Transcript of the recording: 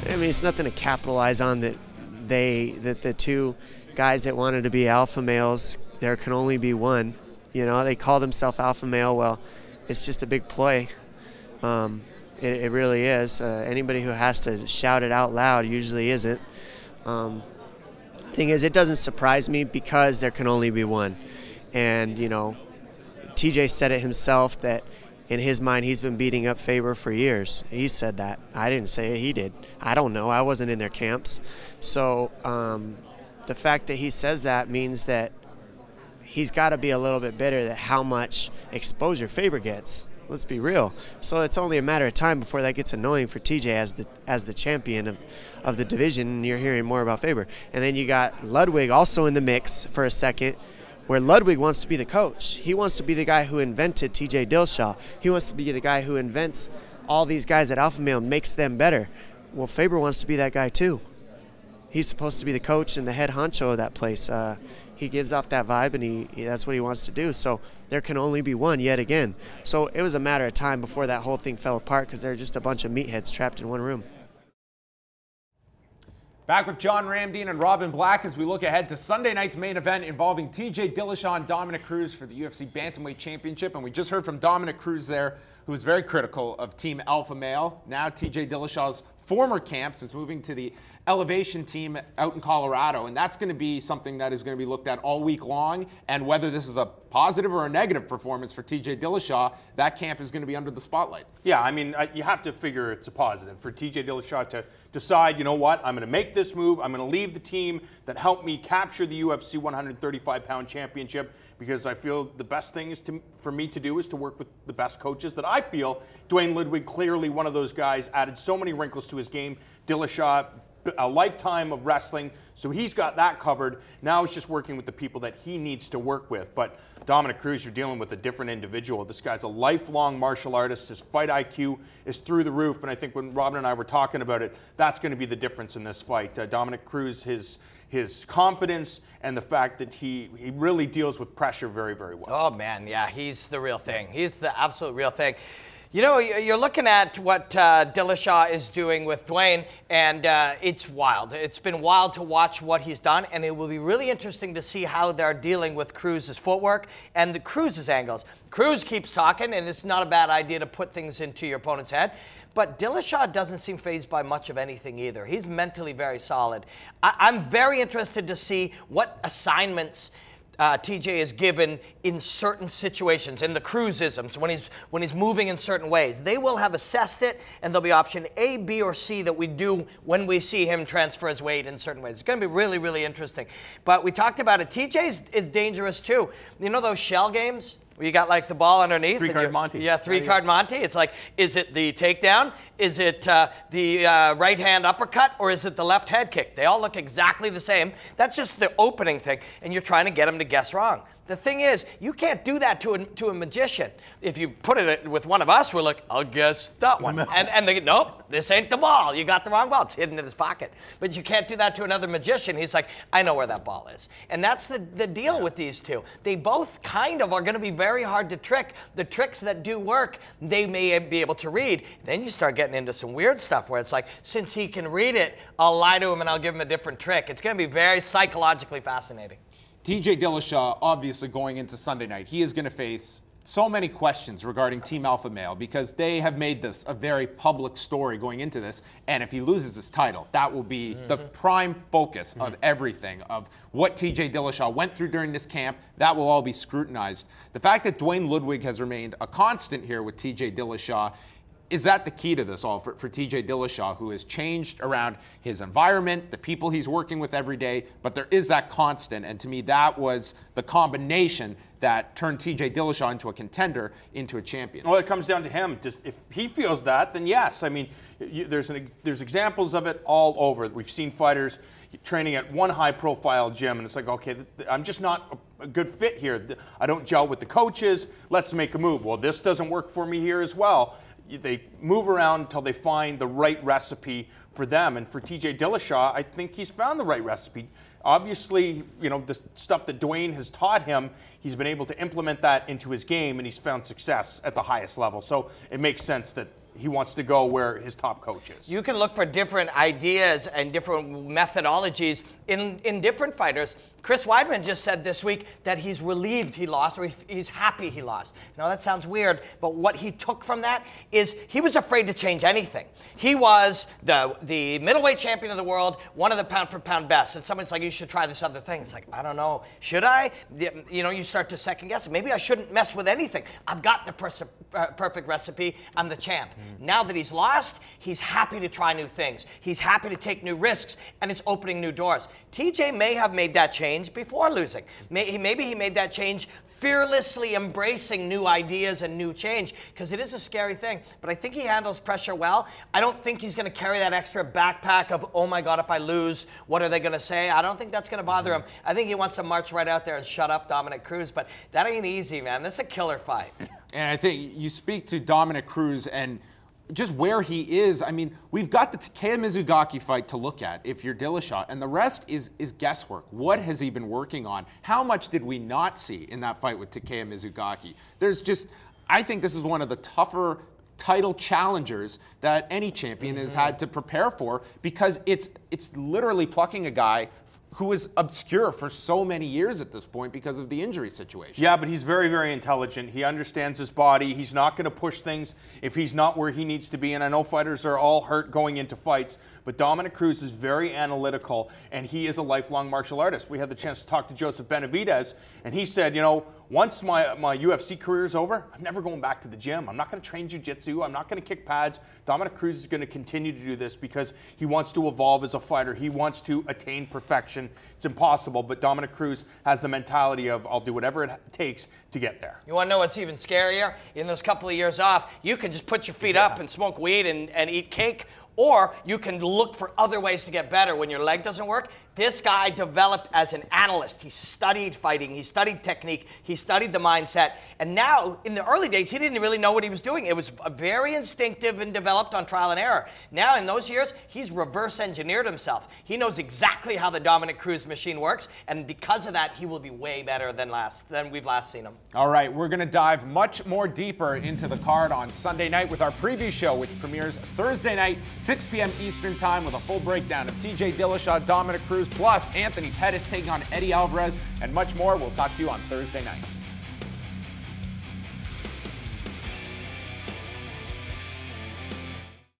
I mean, it's nothing to capitalize on that the two guys that wanted to be alpha males, there can only be one. You know, they call themselves alpha male. Well, it's just a big ploy. It really is. Anybody who has to shout it out loud usually isn't. Thing is, it doesn't surprise me because there can only be one. And, you know, TJ said it himself that in his mind he's been beating up Faber for years. He said that. I didn't say it. He did. I don't know. I wasn't in their camps. So the fact that he says that means that he's got to be a little bit bitter at how much exposure Faber gets. Let's be real. So it's only a matter of time before that gets annoying for TJ as the champion of the division, and you're hearing more about Faber. And then you got Ludwig also in the mix for a second, where Ludwig wants to be the coach. He wants to be the guy who invented TJ Dillashaw. He wants to be the guy who invents all these guys at Alpha Male and makes them better. Well, Faber wants to be that guy too. He's supposed to be the coach and the head honcho of that place. He gives off that vibe, and that's what he wants to do. So there can only be one yet again. So it was a matter of time before that whole thing fell apart because they're just a bunch of meatheads trapped in one room. Back with John Ramdeen and Robin Black as we look ahead to Sunday night's main event involving TJ Dillashaw and Dominick Cruz for the UFC Bantamweight Championship. And we just heard from Dominick Cruz there, who was very critical of Team Alpha Male. Now TJ Dillashaw's former camp since moving to the Elevation team out in Colorado, and that's going to be something that is going to be looked at all week long. And whether this is a positive or a negative performance for TJ Dillashaw, that camp is going to be under the spotlight. Yeah, I mean, you have to figure it's a positive for TJ Dillashaw to decide, you know what, I'm going to make this move. I'm going to leave the team that helped me capture the UFC 135-pound championship, because I feel the best thing for me to do is to work with the best coaches that I feel. Dwayne Ludwig, clearly one of those guys, added so many wrinkles to his game. Dillashaw, a lifetime of wrestling, so he's got that covered. Now it's just working with the people that he needs to work with. But Dominick Cruz, you're dealing with a different individual. This guy's a lifelong martial artist. His fight IQ is through the roof, and I think when Robin and I were talking about it, that's going to be the difference in this fight. Dominick Cruz, his confidence and the fact that he really deals with pressure very, very well. Oh, man, yeah, he's the real thing. He's the absolute real thing. You know, you're looking at what Dillashaw is doing with Dwayne, and it's wild. It's been wild to watch what he's done, and it will be really interesting to see how they're dealing with Cruz's footwork and the Cruz's angles. Cruz keeps talking, and it's not a bad idea to put things into your opponent's head. But Dillashaw doesn't seem fazed by much of anything either. He's mentally very solid. I'm very interested to see what assignments TJ is given in certain situations, in the Cruzisms, when he's moving in certain ways. They will have assessed it, and there'll be option A, B, or C that we do when we see him transfer his weight in certain ways. It's going to be really, really interesting. But we talked about it. TJ is dangerous too. You know those shell games? Where you got like the ball underneath. Three-card Monty. Yeah, three-card Monty. It's like, is it the takedown? Is it the right-hand uppercut? Or is it the left head kick? They all look exactly the same. That's just the opening thing, and you're trying to get them to guess wrong. The thing is, you can't do that to a magician. If you put it with one of us, we're like, I'll guess that one. And they go, nope, this ain't the ball. You got the wrong ball. It's hidden in his pocket. But you can't do that to another magician. He's like, I know where that ball is. And that's the deal with these two. They both kind of are going to be very hard to trick. The tricks that do work, they may be able to read. Then you start getting into some weird stuff where it's like, since he can read it, I'll lie to him and I'll give him a different trick. It's going to be very psychologically fascinating. TJ Dillashaw, obviously going into Sunday night, he is going to face so many questions regarding Team Alpha Male because they have made this a very public story going into this. And if he loses his title, that will be the prime focus of everything, of what TJ Dillashaw went through during this camp. That will all be scrutinized. The fact that Dwayne Ludwig has remained a constant here with TJ Dillashaw, is that the key to this all for TJ Dillashaw, who has changed around his environment, the people he's working with every day, but there is that constant, and to me that was the combination that turned TJ Dillashaw into a contender, into a champion. Well, it comes down to him. Just if he feels that, then yes. I mean, there's examples of it all over. We've seen fighters training at one high-profile gym, and it's like, okay, I'm just not a good fit here. I don't gel with the coaches. Let's make a move. Well, this doesn't work for me here as well. They move around until they find the right recipe for them. And for TJ Dillashaw, I think he's found the right recipe. Obviously, you know, the stuff that Dwayne has taught him, he's been able to implement that into his game, and he's found success at the highest level. So it makes sense that he wants to go where his top coach is. You can look for different ideas and different methodologies in different fighters. Chris Weidman just said this week that he's relieved he lost, or he's happy he lost. Now that sounds weird, but what he took from that is he was afraid to change anything. He was the middleweight champion of the world, one of the pound-for-pound best. And someone's like, you should try this other thing. It's like, I don't know. Should I? You know, you start to second guess. Maybe I shouldn't mess with anything. I've got the perfect recipe. I'm the champ. Now that he's lost, he's happy to try new things. He's happy to take new risks, and it's opening new doors. TJ may have made that change before losing. Maybe he made that change fearlessly embracing new ideas and new change, because it is a scary thing. But I think he handles pressure well. I don't think he's going to carry that extra backpack of, oh my God, if I lose, what are they going to say? I don't think that's going to bother him. I think he wants to march right out there and shut up Dominick Cruz, but that ain't easy, man. This is a killer fight. And I think you speak to Dominick Cruz and just where he is. I mean, we've got the Takeya Mizugaki fight to look at if you're Dillashaw, and the rest is guesswork. What has he been working on? How much did we not see in that fight with Takeya Mizugaki? There's just, I think this is one of the tougher title challengers that any champion has had to prepare for, because it's literally plucking a guy who was obscure for so many years at this point because of the injury situation. Yeah, but he's very, very intelligent. He understands his body. He's not going to push things if he's not where he needs to be. And I know fighters are all hurt going into fights, but Dominick Cruz is very analytical, and he is a lifelong martial artist. We had the chance to talk to Joseph Benavidez, and he said, you know, once my UFC career is over, I'm never going back to the gym. I'm not going to train jiu-jitsu. I'm not going to kick pads. Dominick Cruz is going to continue to do this because he wants to evolve as a fighter. He wants to attain perfection. It's impossible, but Dominick Cruz has the mentality of, I'll do whatever it takes to get there. You want to know what's even scarier? In those couple of years off, you can just put your feet up and smoke weed and eat cake, or you can look for other ways to get better when your leg doesn't work. This guy developed as an analyst. He studied fighting, he studied technique, he studied the mindset, and now, in the early days, he didn't really know what he was doing. It was very instinctive and developed on trial and error. Now, in those years, he's reverse engineered himself. He knows exactly how the Dominick Cruz machine works, and because of that, he will be way better than we've last seen him. All right, we're going to dive much more deeper into the card on Sunday night with our preview show, which premieres Thursday night, 6 p.m. Eastern Time, with a full breakdown of TJ Dillashaw, Dominick Cruz, plus Anthony Pettis taking on Eddie Alvarez, and much more. We'll talk to you on Thursday night.